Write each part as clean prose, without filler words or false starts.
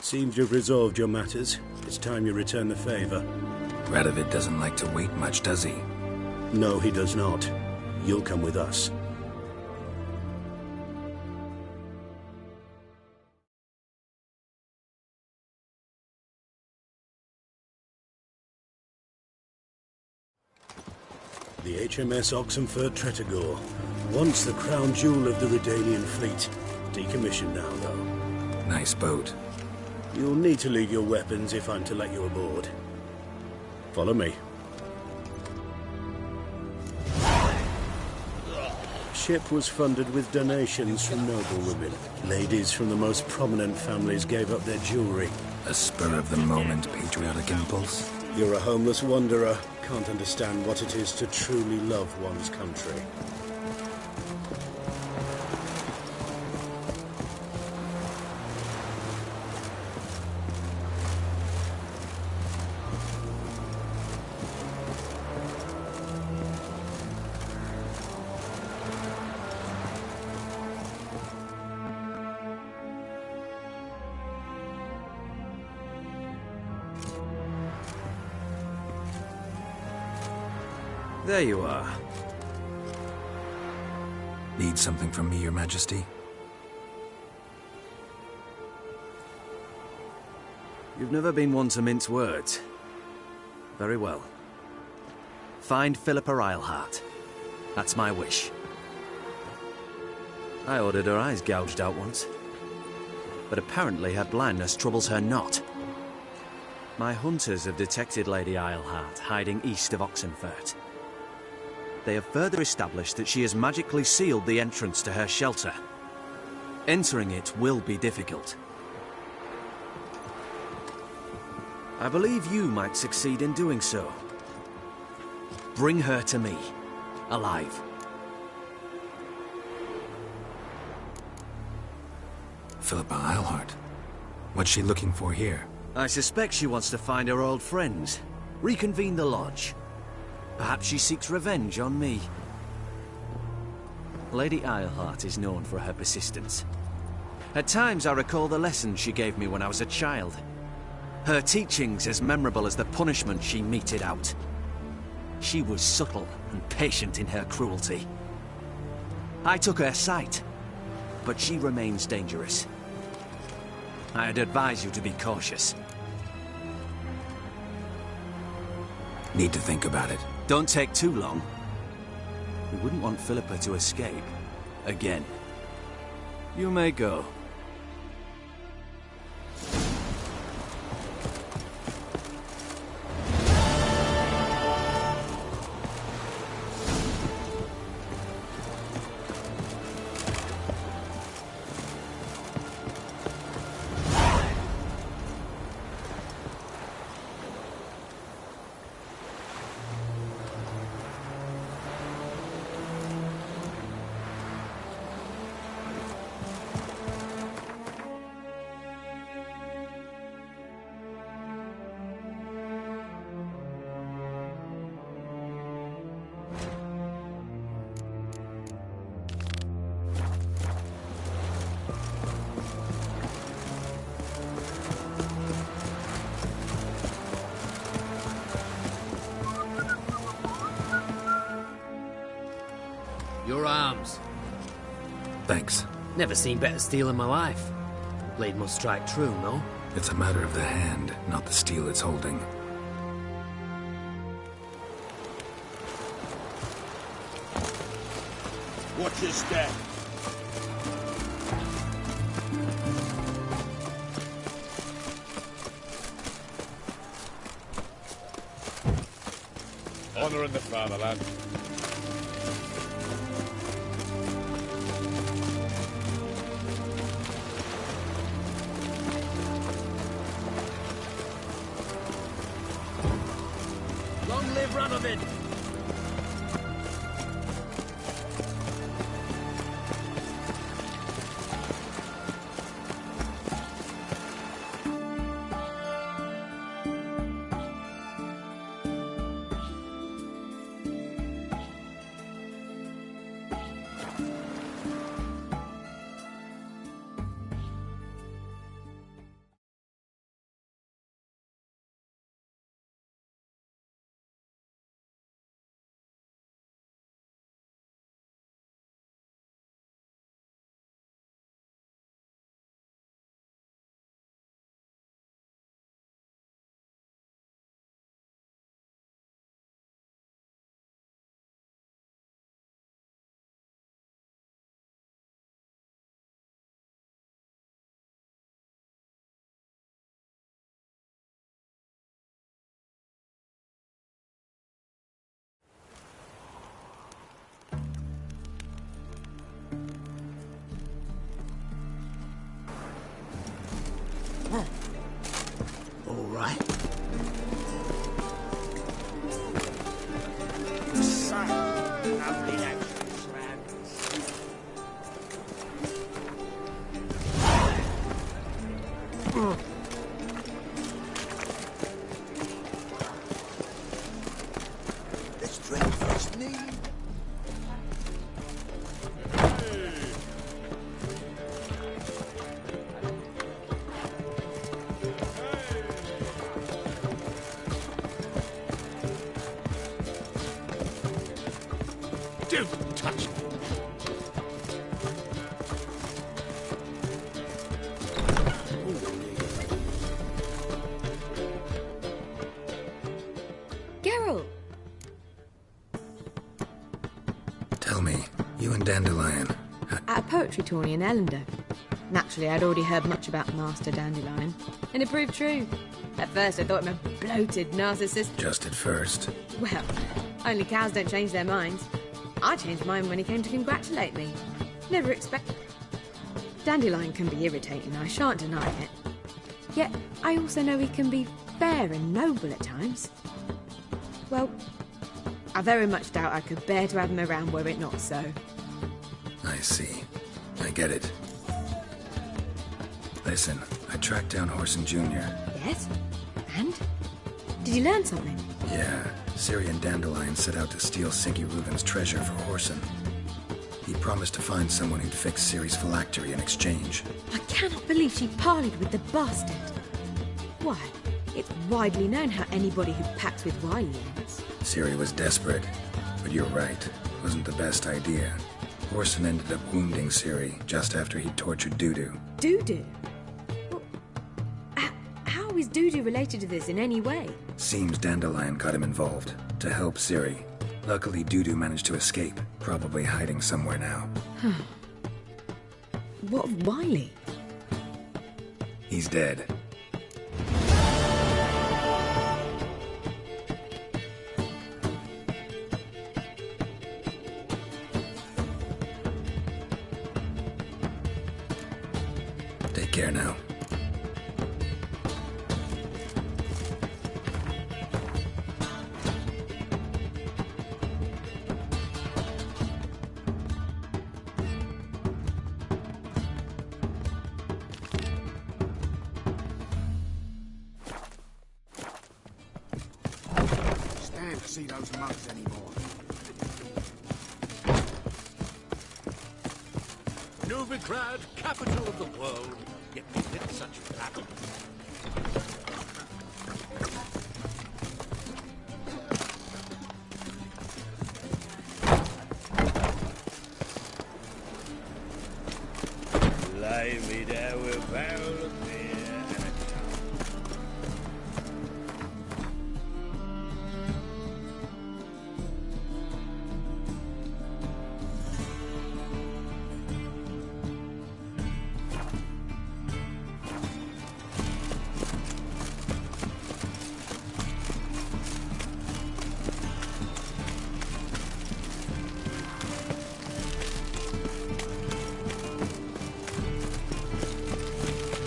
Seems you've resolved your matters. It's time you return the favor. Radovid doesn't like to wait much, does he? No, he does not. You'll come with us. The HMS Oxenford Tretogor. Once the crown jewel of the Redanian fleet. Decommissioned now, though. Nice boat. You'll need to leave your weapons if I'm to let you aboard. Follow me. Ship was funded with donations from noblewomen. Ladies from the most prominent families gave up their jewelry. A spur-of-the-moment patriotic impulse? You're a homeless wanderer. Can't understand what it is to truly love one's country. There you are. Need something from me, Your Majesty? You've never been one to mince words. Very well. Find Philippa Eilhart. That's my wish. I ordered her eyes gouged out once. But apparently her blindness troubles her not. My hunters have detected Lady Eilhart hiding east of Oxenfurt. They have further established that she has magically sealed the entrance to her shelter. Entering it will be difficult. I believe you might succeed in doing so. Bring her to me, alive. Philippa Eilhart. What's she looking for here? I suspect she wants to find her old friends, reconvene the lodge. Perhaps she seeks revenge on me. Lady Eilhart is known for her persistence. At times I recall the lessons she gave me when I was a child. Her teachings as memorable as the punishment she meted out. She was subtle and patient in her cruelty. I took her sight, but she remains dangerous. I'd advise you to be cautious. Need to think about it. Don't take too long. We wouldn't want Philippa to escape. Again. You may go. Your arms. Thanks. Never seen better steel in my life. Blade must strike true, no? It's a matter of the hand, not the steel it's holding. Watch your step. Honor in the fatherland. Long live Radovid! All right. Lovely actions, man. Let's drink first, Neil. Don't touch me. Geralt! Tell me, you and Dandelion, At a poetry tourney in Ellendale. Naturally, I'd already heard much about Master Dandelion, and it proved true. At first, I thought him a bloated narcissist. just at first. Well, only cows don't change their minds. I changed mine when he came to congratulate me. Never expect... Dandelion can be irritating, I shan't deny it. Yet, I also know he can be fair and noble at times. Well, I very much doubt I could bear to have him around were it not so. I see. I get it. Listen, I tracked down Horson Jr. Yes? And? Did you learn something? Yeah, Ciri and Dandelion set out to steal Sinky Reuben's treasure for Horson. He promised to find someone who'd fix Ciri's phylactery in exchange. I cannot believe she parleyed with the bastard. Why, it's widely known how anybody who packs with Wily ends. Ciri was desperate, but you're right. It wasn't the best idea. Horson ended up wounding Ciri just after he tortured Dudu. Dudu? Well, how is Dudu related to this in any way? Seems Dandelion got him involved to help Ciri. Luckily, Dudu managed to escape, probably hiding somewhere now. What of Wily? He's dead. Take care now. Stand to see those mugs anymore. Novigrad, capital of the world. Yet we did such battle. Lie me there with a barrel of beer and a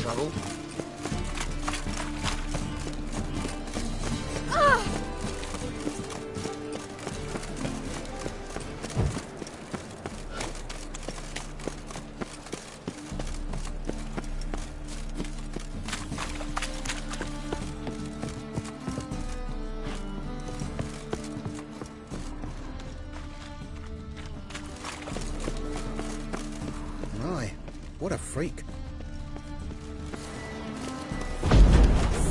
Trouble? My, what a freak.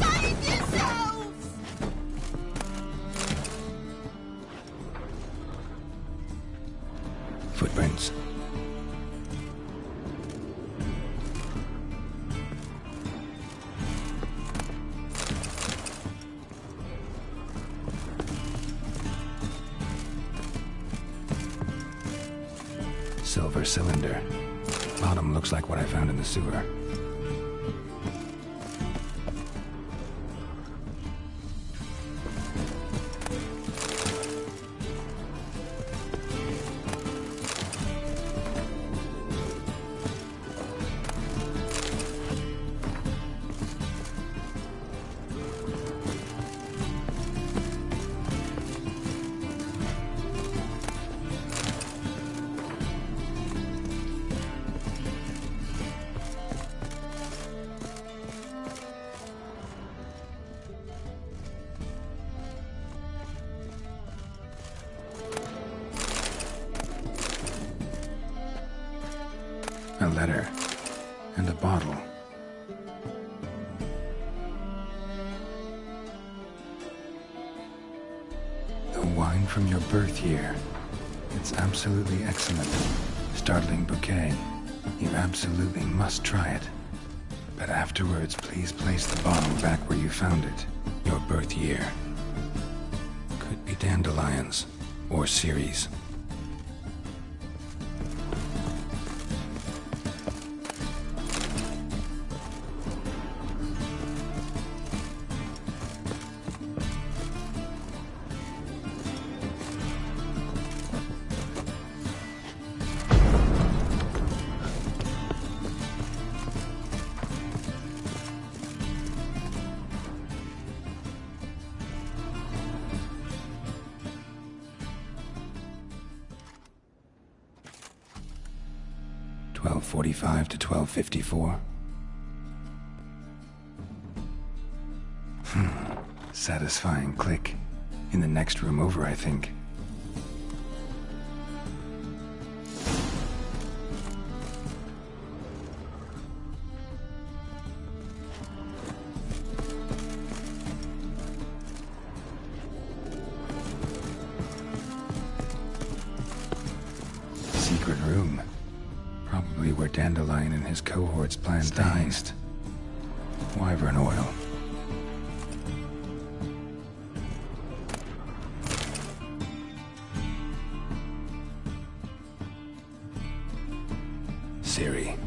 Save yourselves! Footprints. Silver cylinder. Bottom looks like what I found in the sewer. a letter. And a bottle. The wine from your birth year. It's absolutely excellent. Startling bouquet. You absolutely must try it. But afterwards, please place the bottle back where you found it. Your birth year. Could be dandelions. Or Ceres. .45 to 12:54. Satisfying click. In the next room over, I think. Secret room. Probably where Dandelion and his cohorts planned to heist. Wyvern oil. Ciri,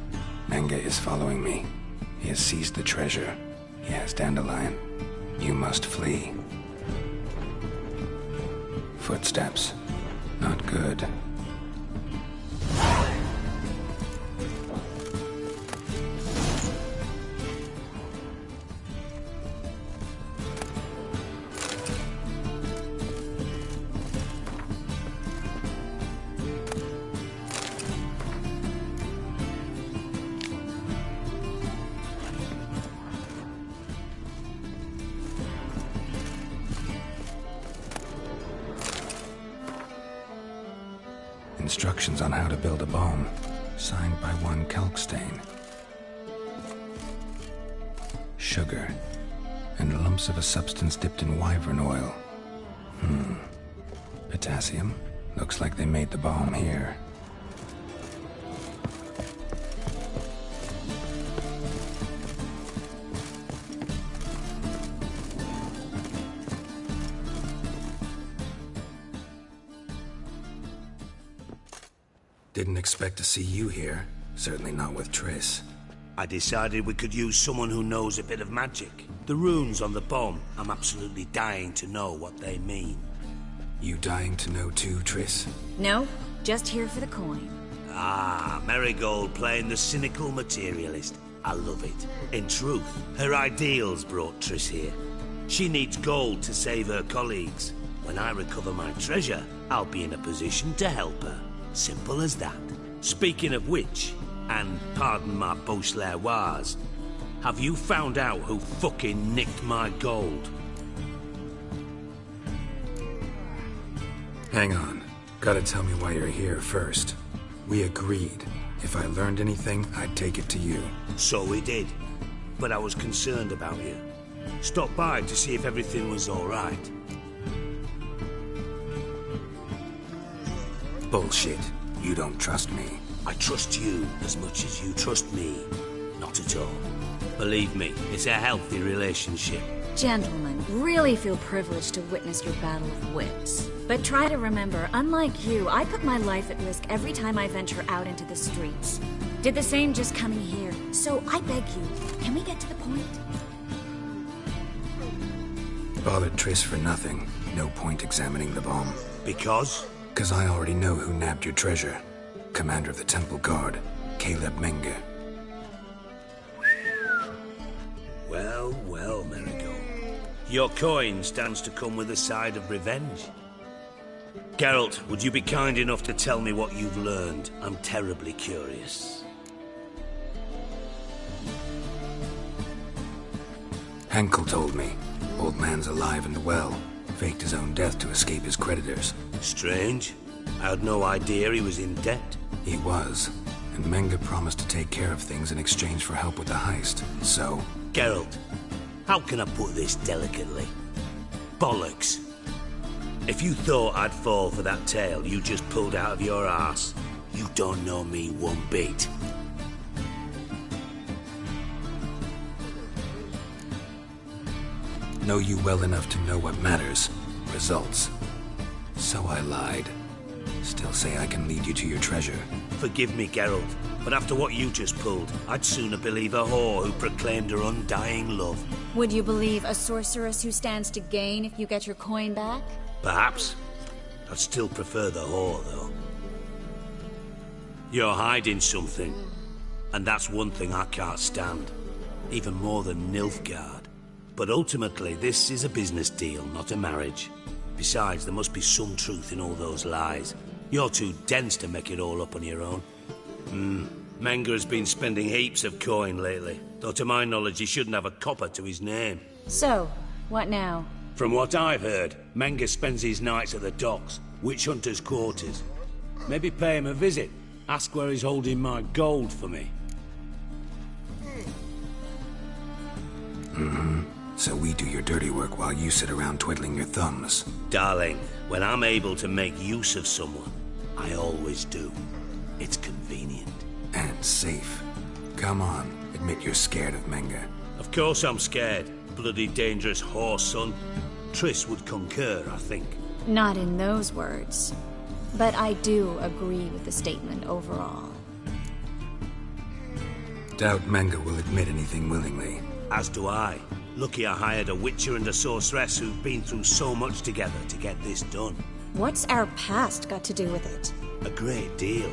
Menge is following me. He has seized the treasure. He has Dandelion. You must flee. Footsteps. Not good. Instructions on how to build a bomb, signed by one Kalkstein. Sugar, and lumps of a substance dipped in wyvern oil. Potassium? Looks like they made the bomb here. Didn't expect to see you here. Certainly not with Triss. I decided we could use someone who knows a bit of magic. The runes on the bomb, I'm absolutely dying to know what they mean. You dying to know too, Triss? No, just here for the coin. Ah, Marigold playing the cynical materialist. I love it. In truth, her ideals brought Triss here. She needs gold to save her colleagues. When I recover my treasure, I'll be in a position to help her. Simple as that. Speaking of which, and pardon my Beauclervoise, have you found out who fucking nicked my gold? Hang on. Gotta tell me why you're here first. We agreed. If I learned anything, I'd take it to you. So we did. But I was concerned about you. Stopped by to see if everything was all right. Bullshit. You don't trust me. I trust you as much as you trust me. Not at all. Believe me, it's a healthy relationship. Gentlemen, really feel privileged to witness your battle of wits. But try to remember, unlike you, I put my life at risk every time I venture out into the streets. Did the same just coming here. So I beg you, can we get to the point? Bothered Triss for nothing. No point examining the bomb. Because? Because I already know who nabbed your treasure. Commander of the Temple Guard, Caleb Menge. Well, well, Marigold. Your coin stands to come with a side of revenge. Geralt, would you be kind enough to tell me what you've learned? I'm terribly curious. Henkel told me. Old man's alive and well. Faked his own death to escape his creditors. Strange. I had no idea he was in debt. He was. and Menge promised to take care of things in exchange for help with the heist. So? Geralt, how can I put this delicately? Bollocks. If you thought I'd fall for that tale you just pulled out of your arse, you don't know me one bit. Know you well enough to know what matters. Results. So I lied. Still say I can lead you to your treasure. Forgive me, Geralt, but after what you just pulled, I'd sooner believe a whore who proclaimed her undying love. Would you believe a sorceress who stands to gain if you get your coin back? Perhaps. I'd still prefer the whore, though. You're hiding something, and that's one thing I can't stand. Even more than Nilfgaard. But ultimately, this is a business deal, not a marriage. Besides, there must be some truth in all those lies. You're too dense to make it all up on your own. Menge has been spending heaps of coin lately, though to my knowledge he shouldn't have a copper to his name. So, what now? From what I've heard, Menge spends his nights at the docks, witch hunters' quarters. Maybe pay him a visit. Ask where he's holding my gold for me. So we do your dirty work while you sit around twiddling your thumbs. Darling, when I'm able to make use of someone, I always do. It's convenient. And safe. Come on, admit you're scared of Menge. Of course I'm scared. Bloody dangerous horse, son. Triss would concur, I think. Not in those words. But I do agree with the statement overall. Doubt Menge will admit anything willingly. As do I. Lucky I hired a witcher and a sorceress who've been through so much together to get this done. What's our past got to do with it? A great deal.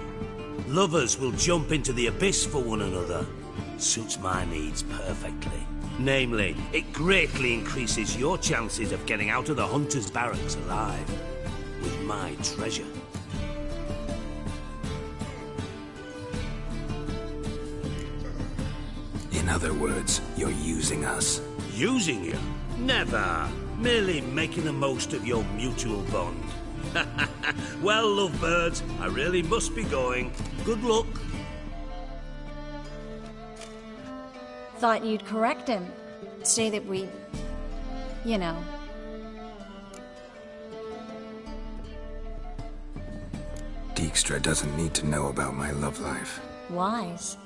Lovers will jump into the abyss for one another. Suits my needs perfectly. Namely, it greatly increases your chances of getting out of the hunter's barracks alive. With my treasure. In other words, you're using us. Using you? Never. Merely making the most of your mutual bond. Well, lovebirds, I really must be going. Good luck. Thought you'd correct him. Say that we... you know... Dijkstra doesn't need to know about my love life. Wise.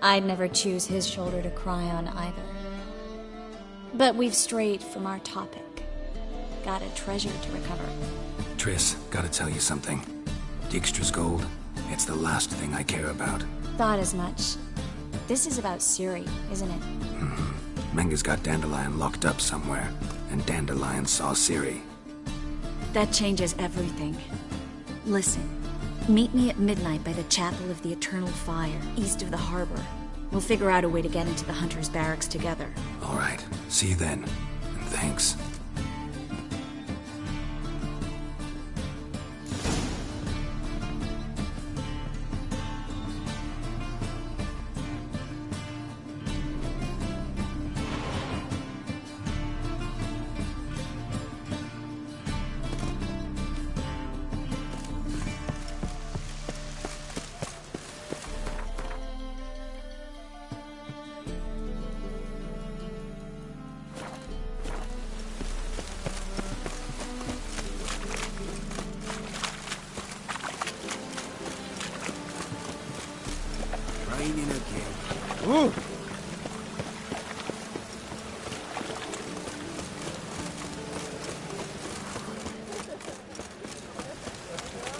I'd never choose his shoulder to cry on either. But we've strayed from our topic. Got a treasure to recover. Triss, gotta tell you something. Dijkstra's gold, it's the last thing I care about. Thought as much. This is about Ciri, isn't it? Menge's got Dandelion locked up somewhere, and Dandelion saw Ciri. That changes everything. Listen, meet me at midnight by the Chapel of the Eternal Fire, east of the harbor. We'll figure out a way to get into the Hunter's barracks together. All right, see you then, and thanks.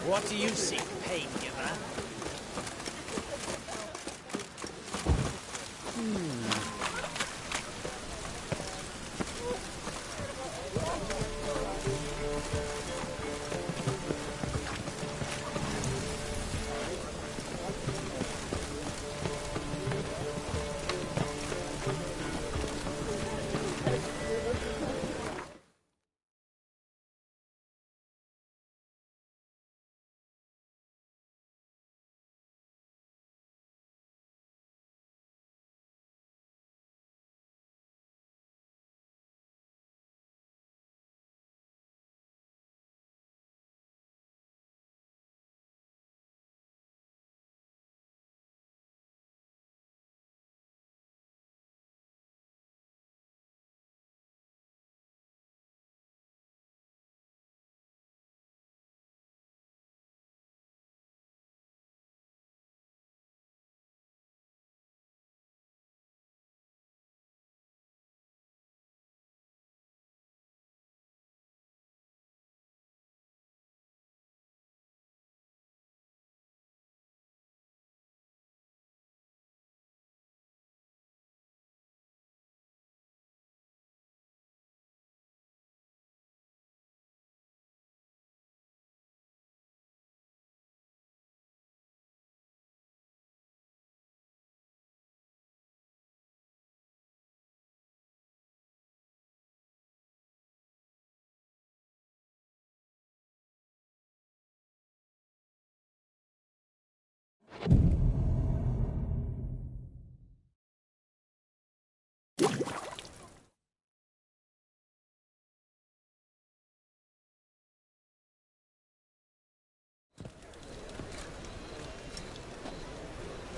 What do you seek, pain giver?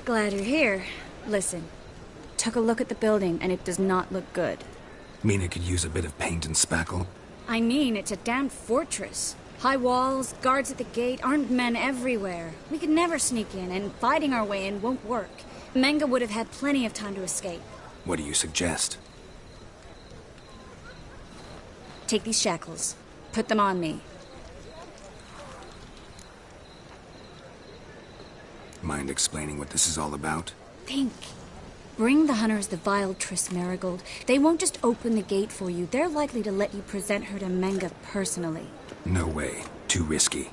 Glad you're here. Listen, took a look at the building and it does not look good. Mean it could use a bit of paint and spackle? I mean, it's a damn fortress. High walls, guards at the gate, armed men everywhere. We could never sneak in, and fighting our way in won't work. Menge would have had plenty of time to escape. What do you suggest? Take these shackles. Put them on me. Mind explaining what this is all about? Think. Bring the hunters the vile Triss Merigold. They won't just open the gate for you. They're likely to let you present her to Menge personally. No way. Too risky.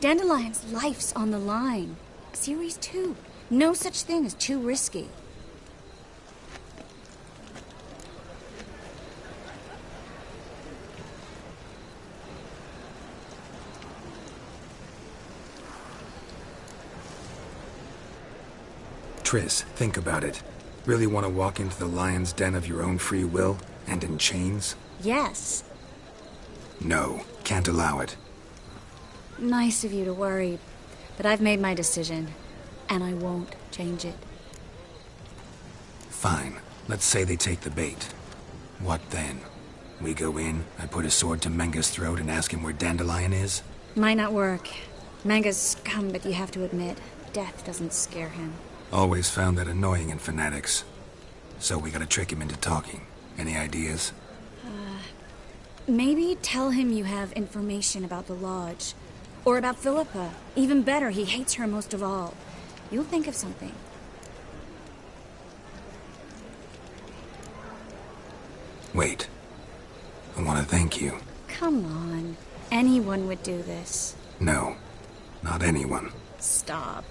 Dandelion's life's on the line. Series 2. No such thing as too risky. Triss, think about it. Really want to walk into the lion's den of your own free will, and in chains? Yes. No, can't allow it. Nice of you to worry, but I've made my decision, and I won't change it. Fine. Let's say they take the bait. What then? We go in, I put a sword to Menge's throat and ask him where Dandelion is? Might not work. Menge's scum, but you have to admit, death doesn't scare him. Always found that annoying in fanatics. So we gotta trick him into talking. Any ideas? Maybe tell him you have information about the Lodge. Or about Philippa. Even better, he hates her most of all. You'll think of something. Wait. I want to thank you. Come on. Anyone would do this. No. Not anyone. Stop.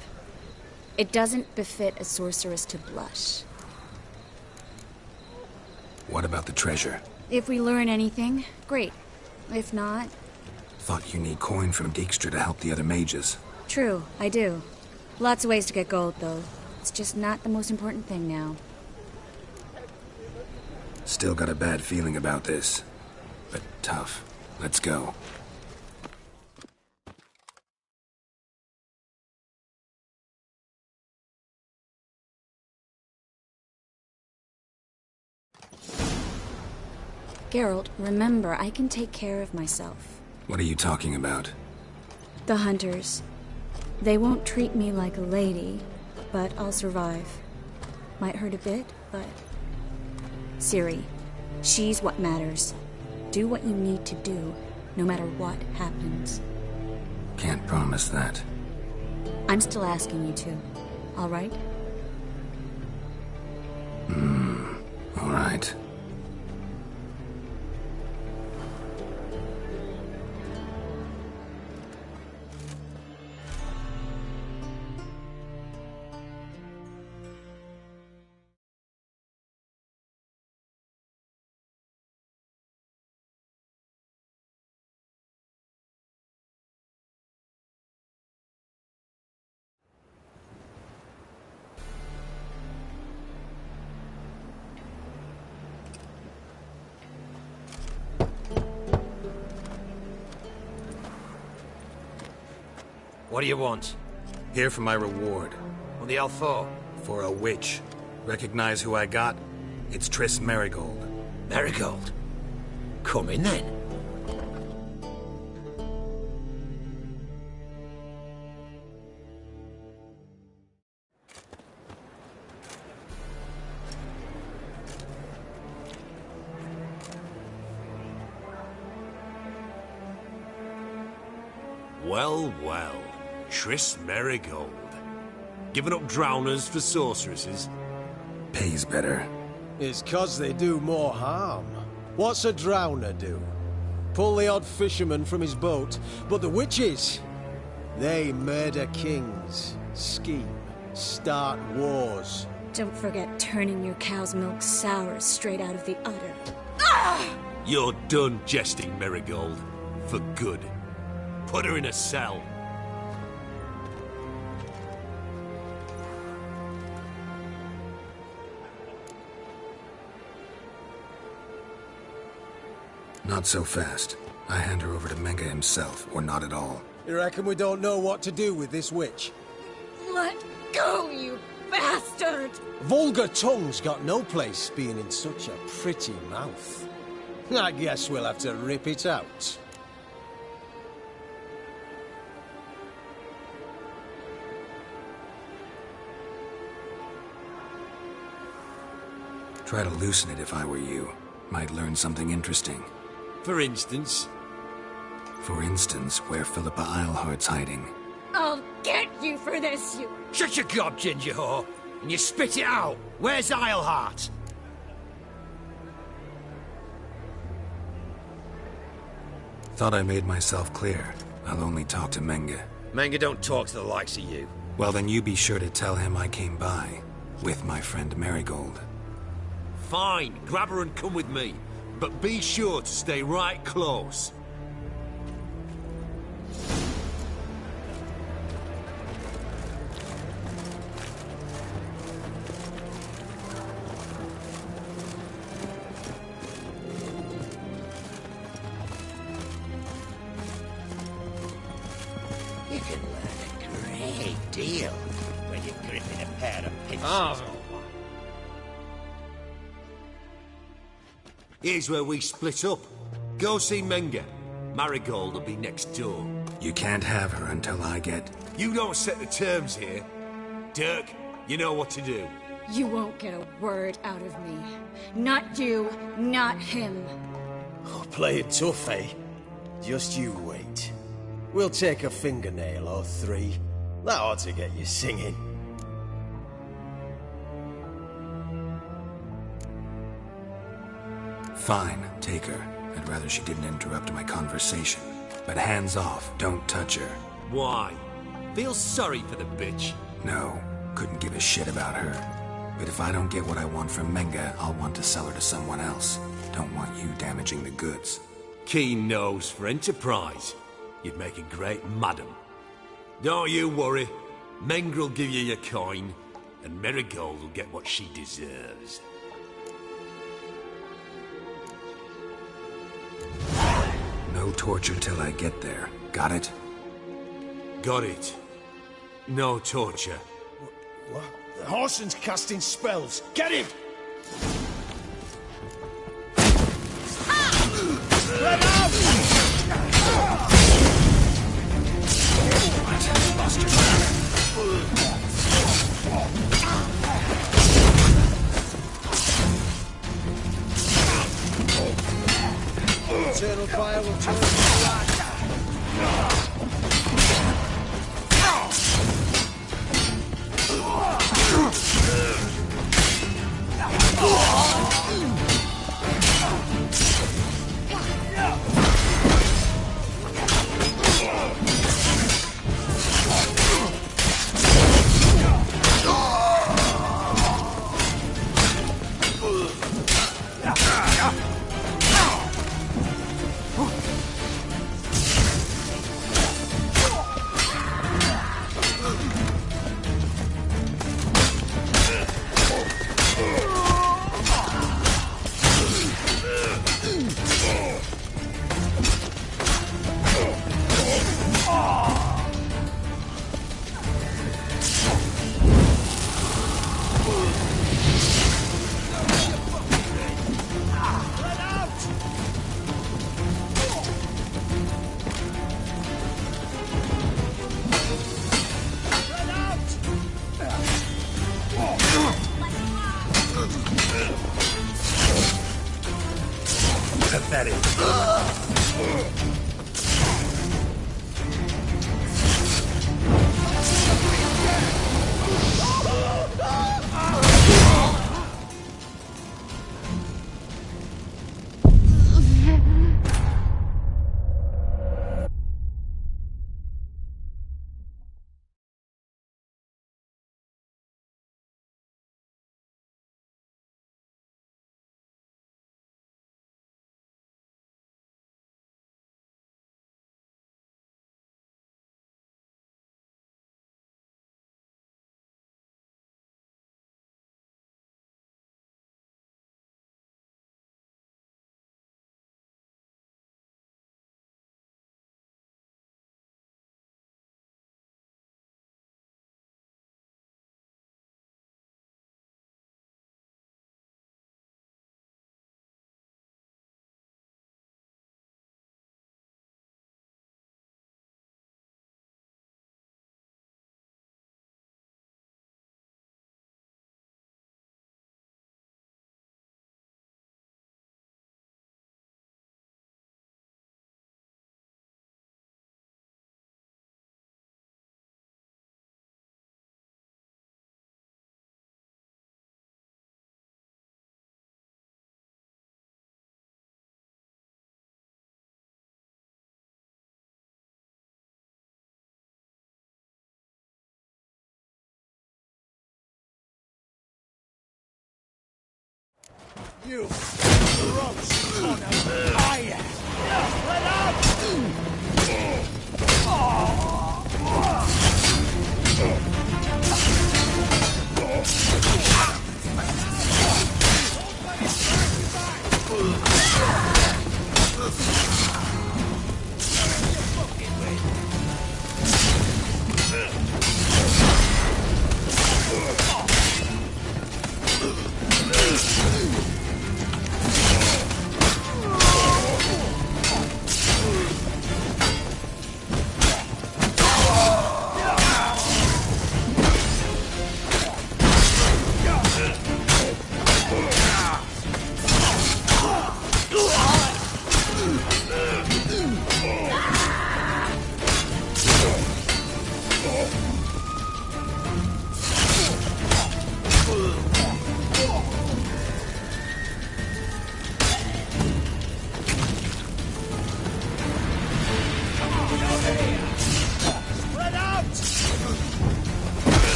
It doesn't befit a sorceress to blush. What about the treasure? If we learn anything, great. If not... Thought you need coin from Dijkstra to help the other mages. True, I do. Lots of ways to get gold, though. It's just not the most important thing now. Still got a bad feeling about this. But tough. Let's go. Geralt, remember, I can take care of myself. What are you talking about? The hunters. They won't treat me like a lady, but I'll survive. Might hurt a bit, but... Ciri, she's what matters. Do what you need to do, no matter what happens. Can't promise that. I'm still asking you to, all right? All right. What do you want? Here for my reward. What the hell for? For a witch. Recognize who I got? It's Triss Merigold. Merigold? Come in then. Well, well. Triss Merigold. Giving up drowners for sorceresses? Pays better. It's 'cause they do more harm. What's a drowner do? Pull the odd fisherman from his boat, but the witches, they murder kings, scheme, start wars. Don't forget turning your cow's milk sour straight out of the udder. You're done jesting, Merigold. For good. Put her in a cell. Not so fast. I hand her over to Menge himself, or not at all. You reckon we don't know what to do with this witch? Let go, you bastard! Vulgar tongue's got no place being in such a pretty mouth. I guess we'll have to rip it out. Try to loosen it if I were you. Might learn something interesting. For instance? For instance, where Philippa Eilhart's hiding. I'll get you for this, you... Shut your gob, ginger whore, and you spit it out. Where's Eilhart? Thought I made myself clear. I'll only talk to Menge. Menge don't talk to the likes of you. Well, then you be sure to tell him I came by. With my friend Marigold. Fine, grab her and come with me. But be sure to stay right close. You can learn a great deal when you're gripping a pair of pincers. Oh. Here's where we split up. Go see Menge. Marigold will be next door. You can't have her until I get... You don't set the terms here. Dirk, you know what to do. You won't get a word out of me. Not you, not him. Oh, play it tough, eh? Just you wait. We'll take a fingernail or three. That ought to get you singing. Fine, take her. I'd rather she didn't interrupt my conversation. But hands off, don't touch her. Why? Feel sorry for the bitch? No, couldn't give a shit about her. But if I don't get what I want from Menge, I'll want to sell her to someone else. Don't want you damaging the goods. Keen nose for enterprise. You'd make a great madam. Don't you worry. Mengrel will give you your coin, and Marigold will get what she deserves. No torture till I get there. Got it? Got it. No torture. What? The Horson's casting spells. Get him! Let out! Lost your Eternal fire will turn pathetic. You gross son of fire! Let out!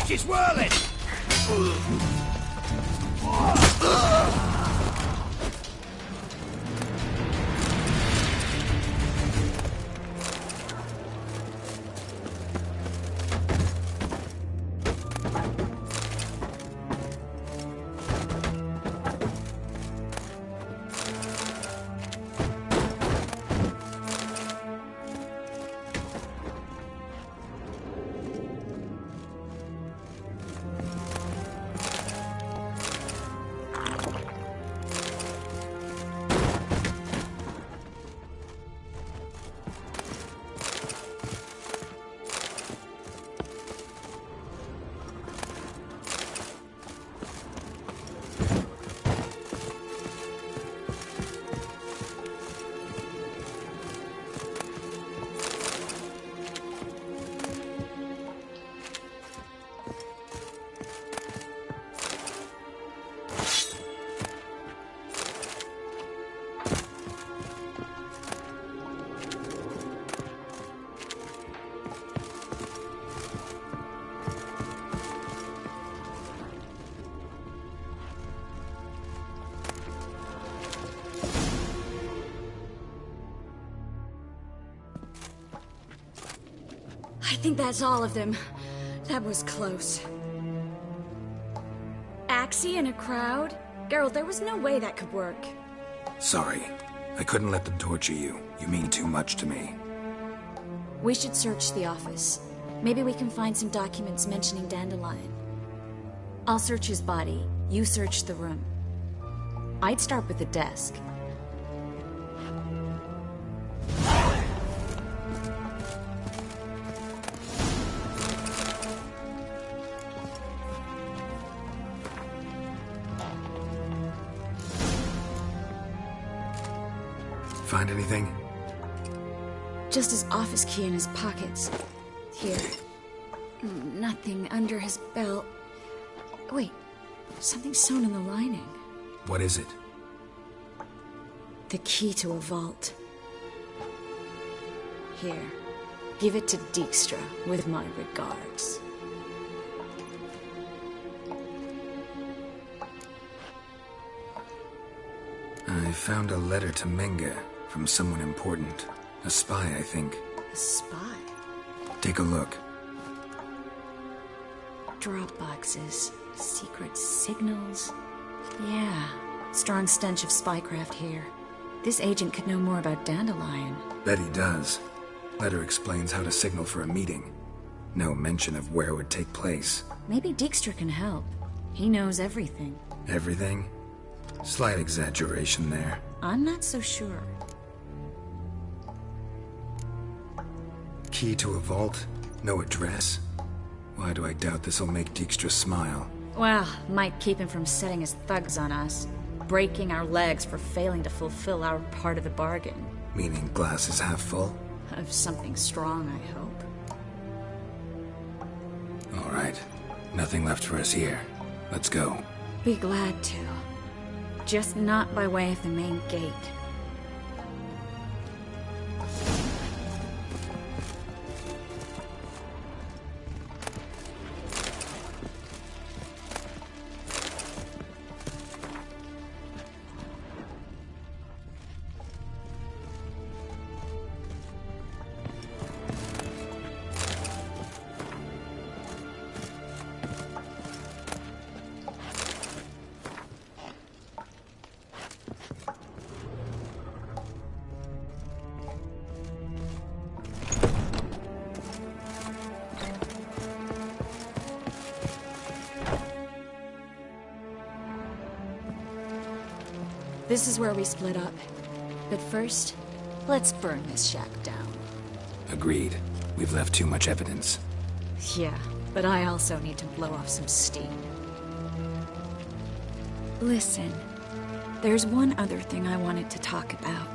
She's whirling! I think that's all of them. That was close. Axii in a crowd? Geralt, there was no way that could work. Sorry. I couldn't let them torture you. You mean too much to me. We should search the office. Maybe we can find some documents mentioning Dandelion. I'll search his body. You search the room. I'd start with the desk. Find anything? Just his office key in his pockets. Here. Nothing under his belt. Wait, something sewn in the lining. What is it? The key to a vault. Here. Give it to Dijkstra, with my regards. I found a letter to Menge from someone important. A spy, I think. A spy? Take a look. Drop boxes, secret signals. Yeah, strong stench of spycraft here. This agent could know more about Dandelion. Bet he does. Letter explains how to signal for a meeting. No mention of where it would take place. Maybe Dijkstra can help. He knows everything. Everything? Slight exaggeration there. I'm not so sure. Key to a vault? No address? Why do I doubt this'll make Dijkstra smile? Well, might keep him from setting his thugs on us. Breaking our legs for failing to fulfill our part of the bargain. Meaning glass is half full? Of something strong, I hope. All right. Nothing left for us here. Let's go. Be glad to. Just not by way of the main gate. This is where we split up. But first, let's burn this shack down. Agreed. We've left too much evidence. Yeah, but I also need to blow off some steam. Listen, there's one other thing I wanted to talk about.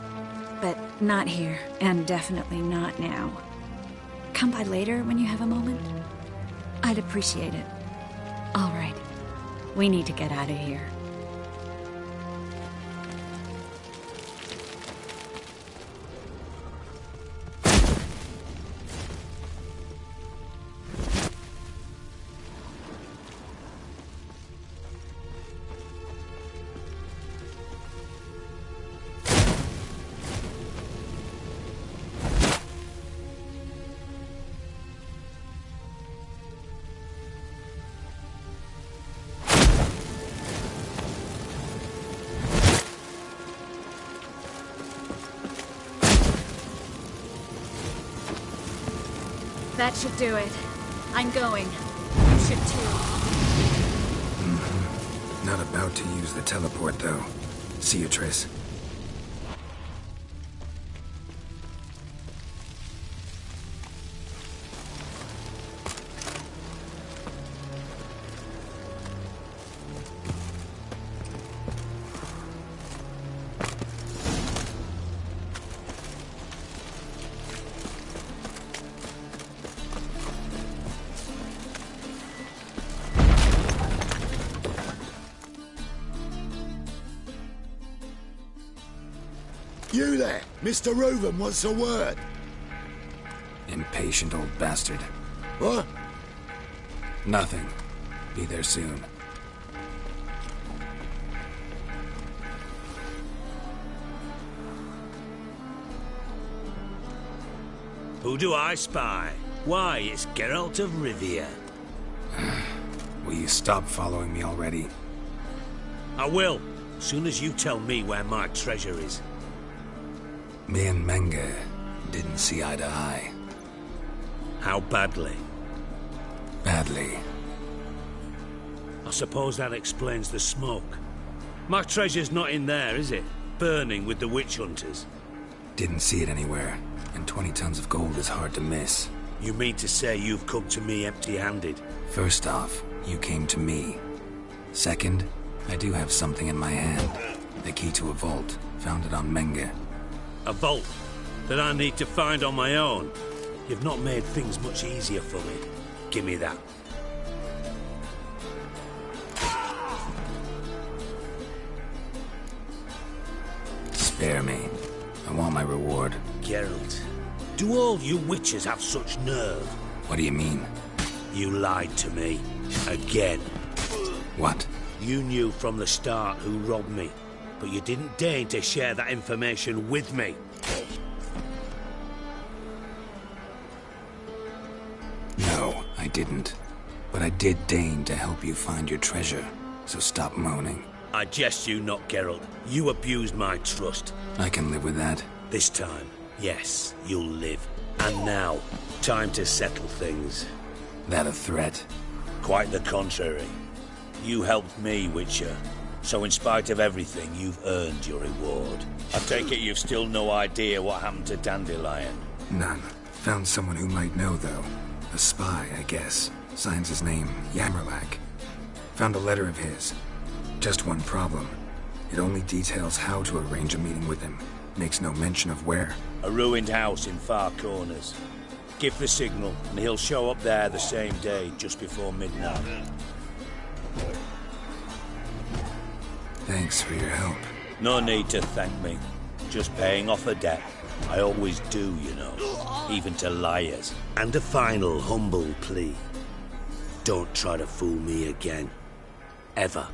But not here, and definitely not now. Come by later when you have a moment? I'd appreciate it. All right. We need to get out of here. That should do it. I'm going. You should too. Not about to use the teleport, though. See you, Triss. You there! Mr. Reuven wants a word. Impatient old bastard. What? Nothing. Be there soon. Who do I spy? Why, it's Geralt of Rivia. Will you stop following me already? I will, soon as you tell me where my treasure is. Me and Menge didn't see eye to eye. How badly? Badly. I suppose that explains the smoke. My treasure's not in there, is it? Burning with the witch hunters. Didn't see it anywhere, and 20 tons of gold is hard to miss. You mean to say you've come to me empty-handed? First off, you came to me. Second, I do have something in my hand. The key to a vault, found it on Menge. A vault that I need to find on my own. You've not made things much easier for me. Give me that. Spare me. I want my reward. Geralt, do all you witches have such nerve? What do you mean? You lied to me. Again. What? You knew from the start who robbed me, but you didn't deign to share that information with me. No, I didn't. But I did deign to help you find your treasure, so stop moaning. I jest you not, Geralt. You abused my trust. I can live with that. This time, yes, you'll live. And now, time to settle things. That a threat? Quite the contrary. You helped me, Witcher. So in spite of everything, you've earned your reward. I take it you've still no idea what happened to Dandelion? None. Found someone who might know, though. A spy, I guess. Signs his name, Yamerlak. Found a letter of his. Just one problem. It only details how to arrange a meeting with him. Makes no mention of where. A ruined house in Far Corners. Give the signal, and he'll show up there the same day, just before midnight. Thanks for your help. No need to thank me. Just paying off a debt. I always do, you know. Even to liars. And a final humble plea. Don't try to fool me again. Ever.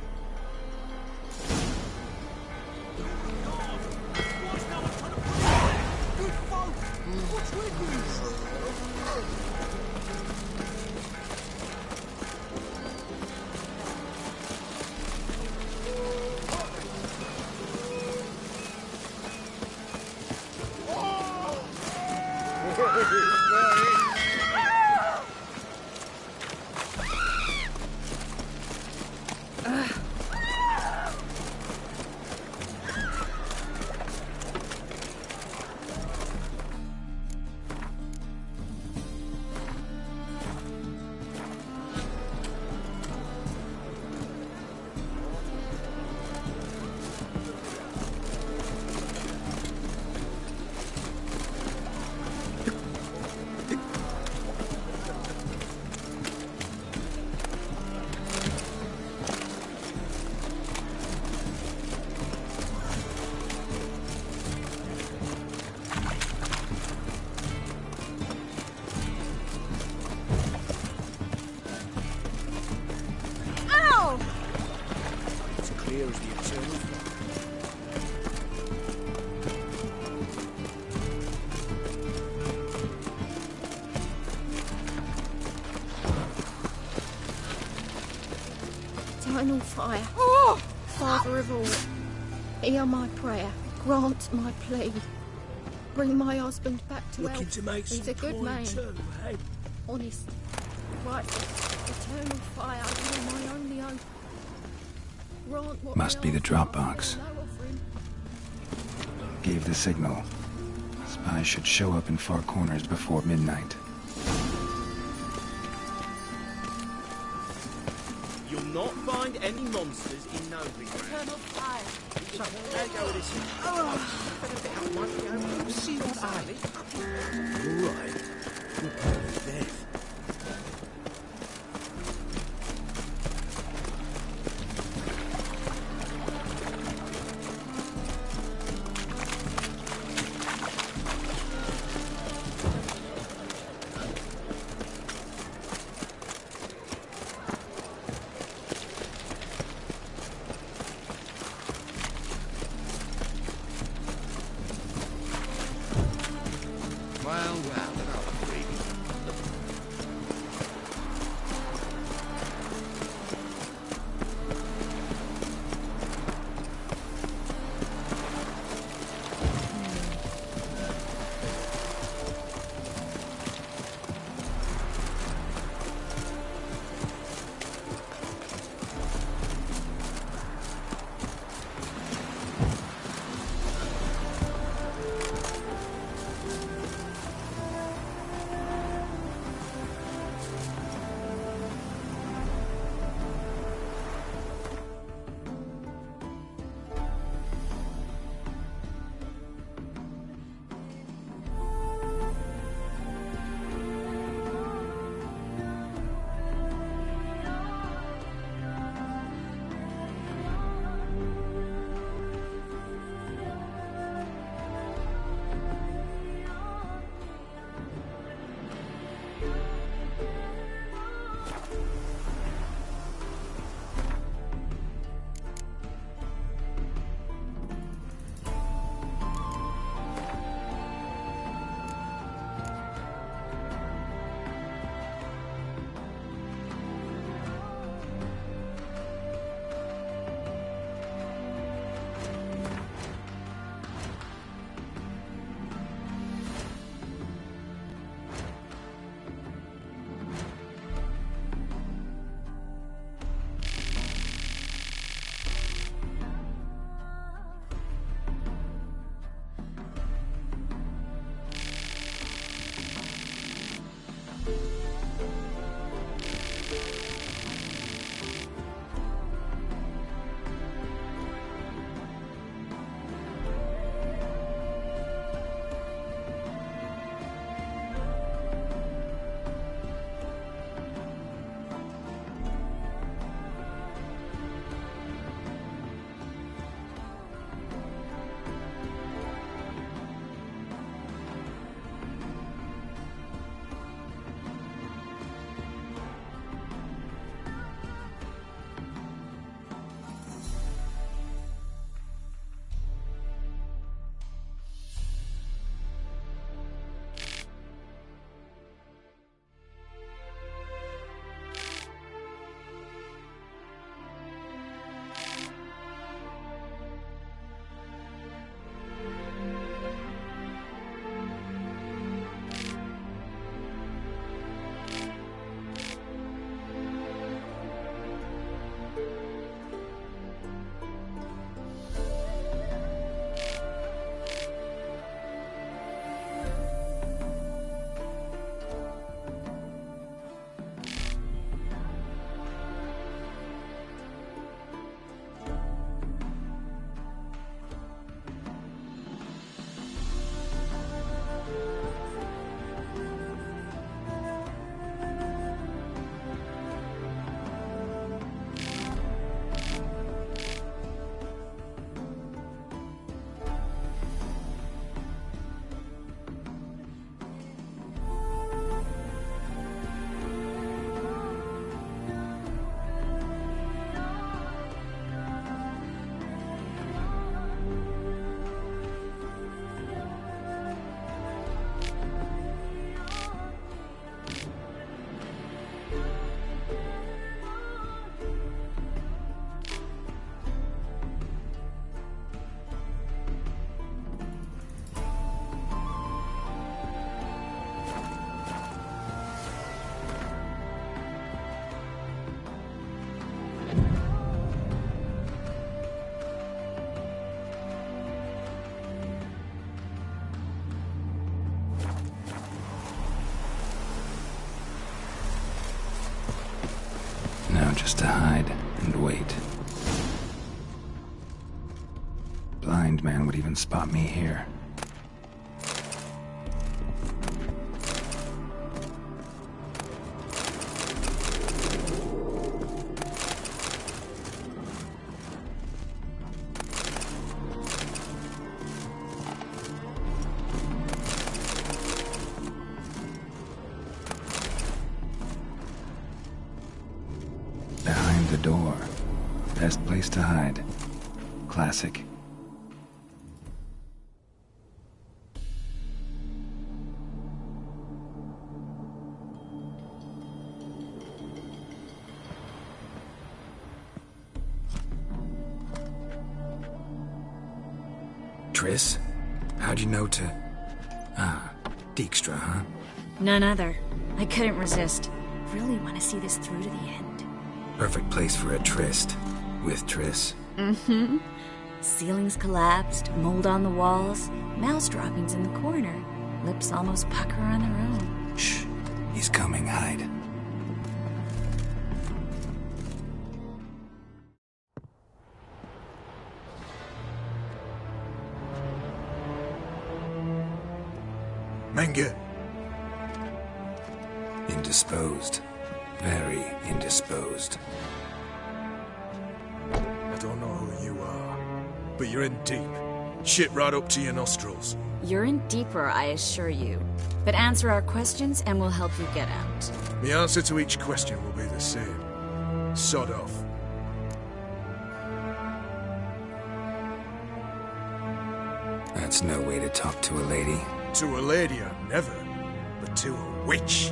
Eternal fire. Oh! Father of all, hear my prayer. Grant my plea. Bring my husband back to Looking health. to make He's some a good coin man. too, eh? Honest. Righteous. Eternal fire. You are my only hope. Grant what Must I be the ask, drop Father, box. no offering. Gave the signal. Spies should show up in Far Corners before midnight. You'll not find any monsters in Novigrad. Eternal fire. So, there you go with this. We'll see what's Right. Death. Well, then I'll agree. now just to hide and wait. Blind man would even spot me here. Behind the door. Best place to hide. Classic. Triss? How'd you know to... Ah, Dijkstra, huh? None other. I couldn't resist. Really want to see this through to the end. Perfect place for a tryst. With Triss. Mm-hmm. Ceilings collapsed, mold on the walls, mouse droppings in the corner. Lips almost pucker on their own. Shh. He's coming, hide. Menge. Indisposed. Very indisposed. I don't know who you are, but you're in deep. Shit right up to your nostrils. You're in deeper, I assure you. But answer our questions and we'll help you get out. The answer to each question will be the same. Sod off. That's no way to talk to a lady. To a lady, I'd never. But to a witch.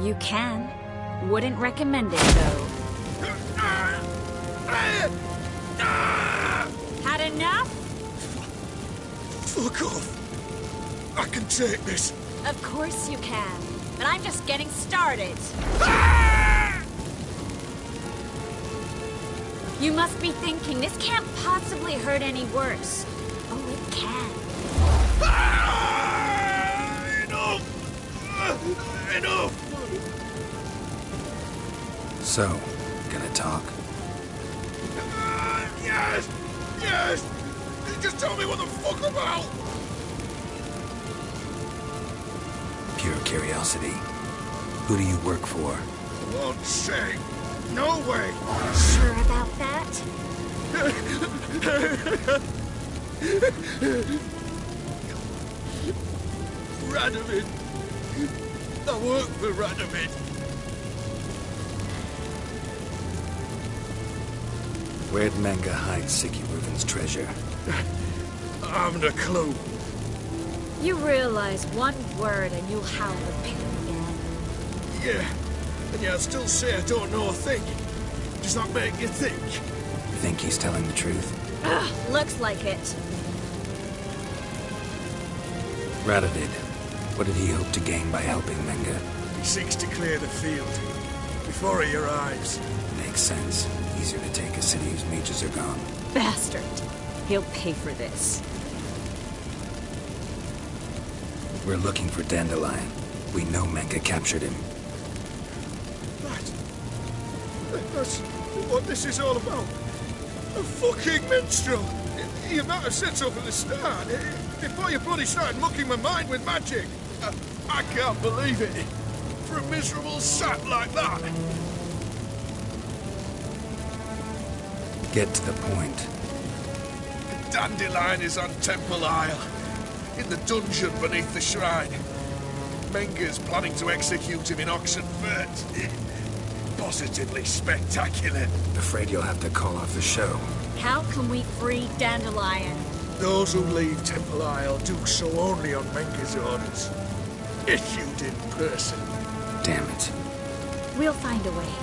You can. Wouldn't recommend it, though. Had enough? Fuck off. I can take this. Of course you can. But I'm just getting started. You must be thinking, this can't possibly hurt any worse. Oh, it can. Enough! Enough! So, gonna talk? Yes! Yes! Just tell me what the fuck about! Pure curiosity. Who do you work for? Won't say. No way! Sure about that? Radovid. I work for Radovid. Where'd Menge hide Sigurðin's treasure? I haven't a clue. You realize one word and you'll howl the pain again. Yeah, and yet I'd still say I don't know a thing. Does that make you think? Think he's telling the truth? Ugh, looks like it. Radovid, what did he hope to gain by helping Menge? He seeks to clear the field before he arrives. Makes sense. Easier to take a city whose mages are gone. Bastard. He'll pay for this. We're looking for Dandelion. We know Menge captured him. That's what this is all about. A fucking minstrel! You might have said so from the start. Before you bloody started mucking my mind with magic. I can't believe it. For a miserable sap like that. Get to the point. Dandelion is on Temple Isle. In the dungeon beneath the shrine. Menge's planning to execute him in Oxenfurt. Positively spectacular. Afraid you'll have to call off the show. How can we free Dandelion? Those who leave Temple Isle do so only on Menge's orders. Issued in person. Damn it. We'll find a way.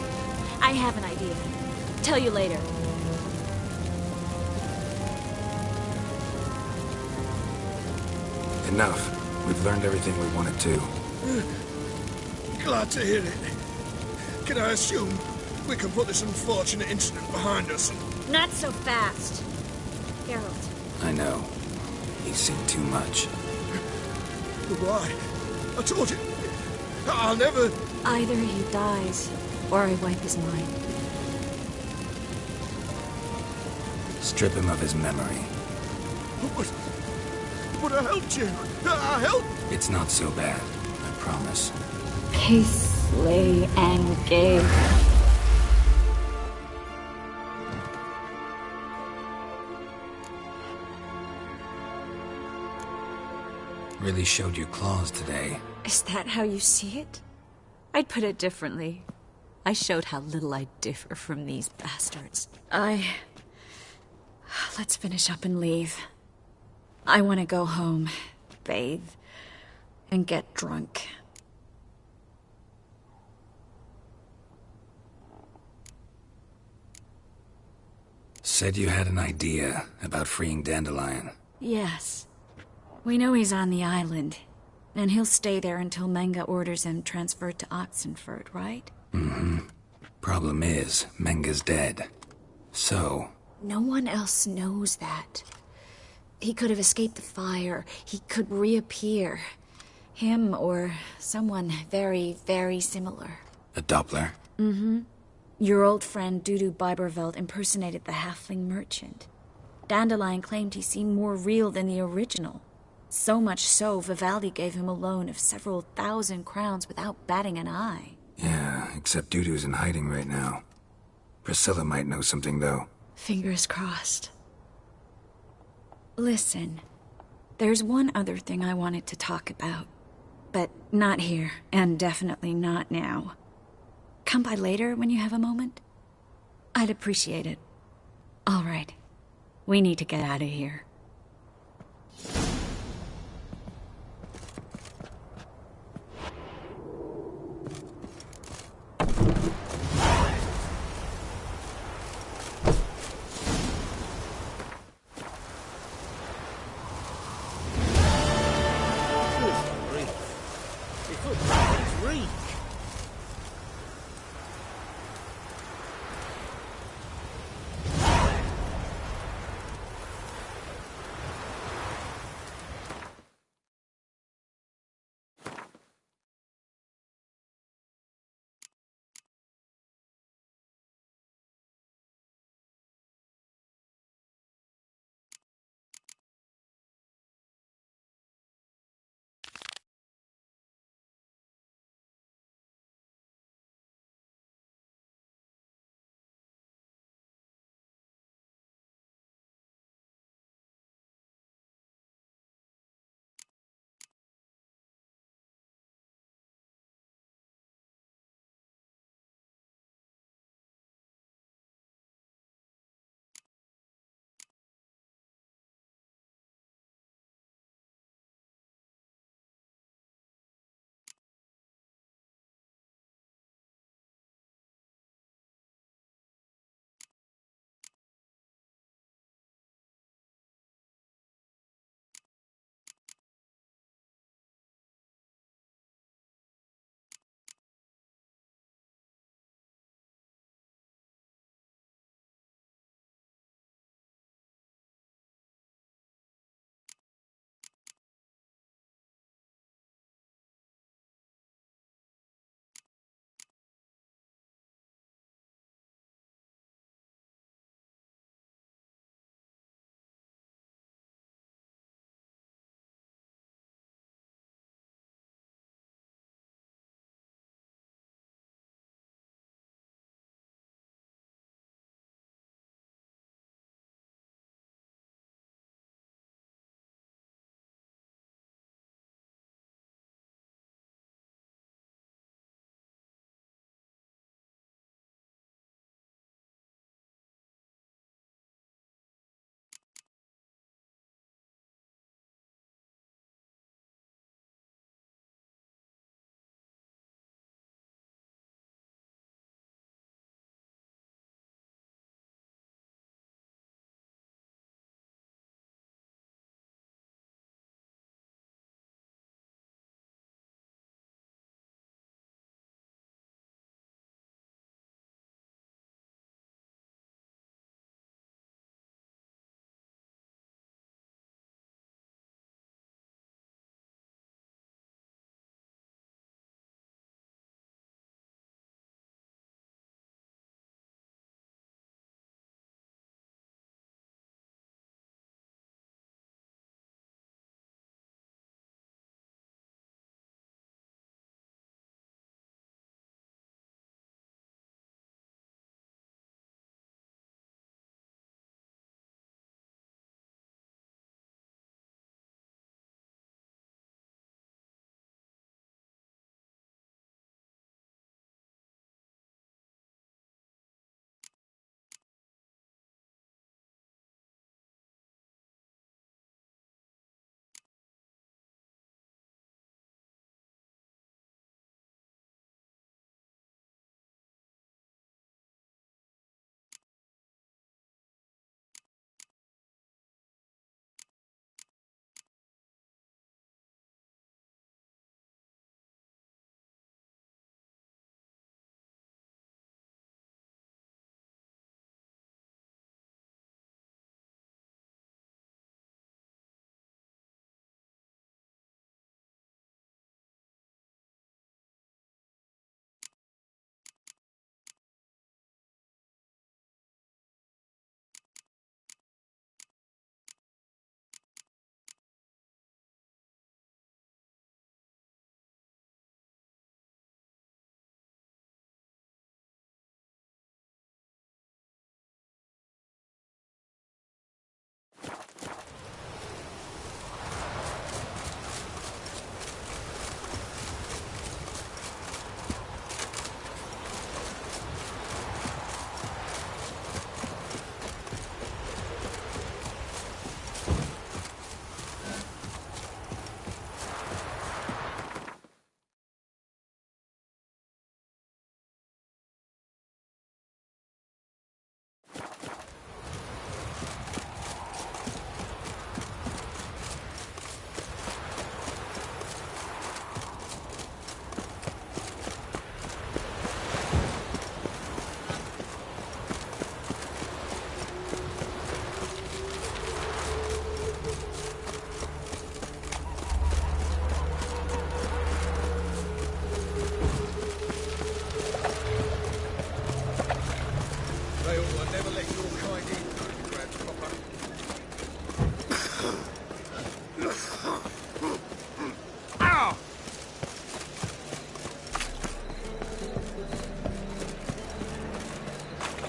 I have an idea. Tell you later. Enough. We've learned everything we wanted to. Glad to hear it. Can I assume we can put this unfortunate incident behind us? Not so fast. Geralt. I know. He's seen too much. Why? I told you. I'll never... Either he dies, or I wipe his mind. Strip him of his memory. But I helped you. I helped. It's not so bad, I promise. Peace, lay, and gay. Really showed your claws today. Is that how you see it? I'd put it differently. I showed how little I differ from these bastards. Let's finish up and leave. I want to go home, bathe, and get drunk. Said you had an idea about freeing Dandelion. Yes. We know he's on the island, and he'll stay there until Menga orders him transferred to Oxenfurt, right? Mm-hmm. Problem is, Menga's dead. So... No one else knows that. He could have escaped the fire. He could reappear. Him or someone very, very similar. A Doppler? Mm-hmm. Your old friend Dudu Biberveld impersonated the halfling merchant. Dandelion claimed he seemed more real than the original. So much so, Vivaldi gave him a loan of several thousand crowns without batting an eye. Yeah, except Dudu's in hiding right now. Priscilla might know something, though. Fingers crossed. Listen, there's one other thing I wanted to talk about. But not here, and definitely not now. Come by later when you have a moment? I'd appreciate it. All right. We need to get out of here.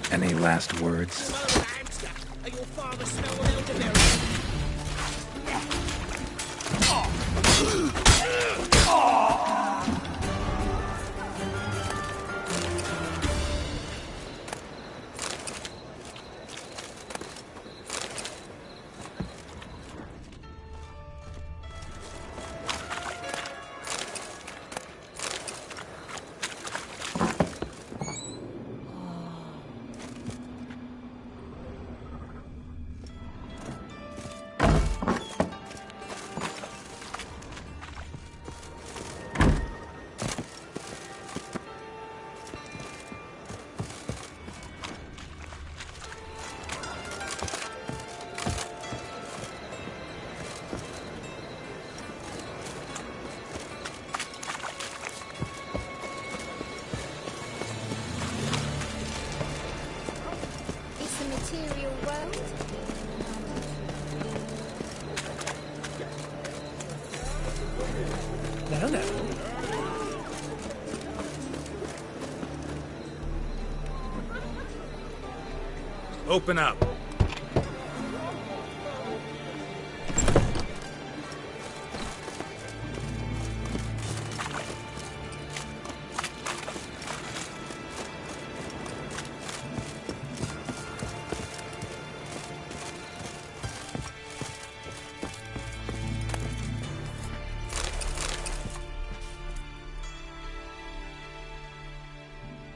Any last words? Material world. No. Open up.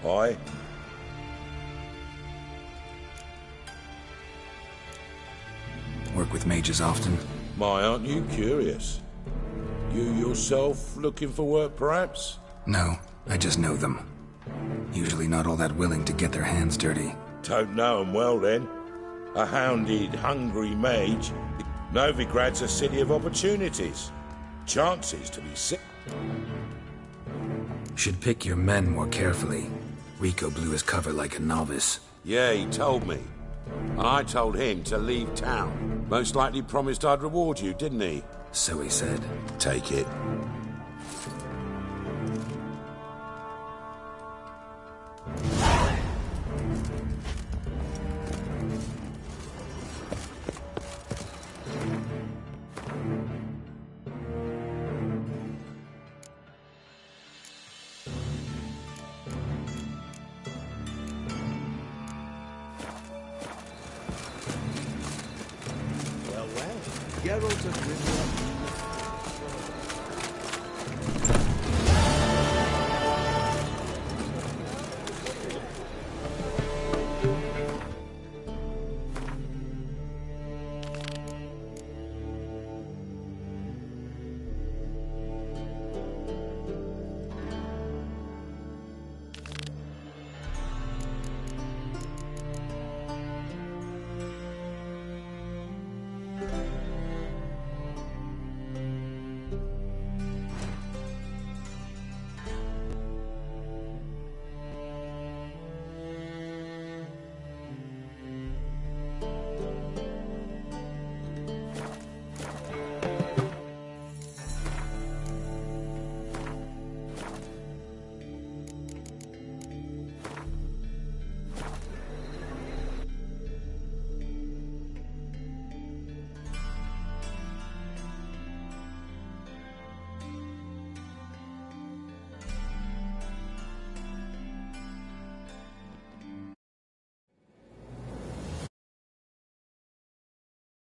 Aye. Work with mages often? My, aren't you curious? You yourself looking for work, perhaps? No, I just know them. Usually not all that willing to get their hands dirty. Don't know 'em well, then. A hounded, hungry mage. Novigrad's a city of opportunities. Chances to be sick. Should pick your men more carefully. Rico blew his cover like a novice. Yeah, he told me. And I told him to leave town. Most likely promised I'd reward you, didn't he? So he said. Take it. Geralt of Rivia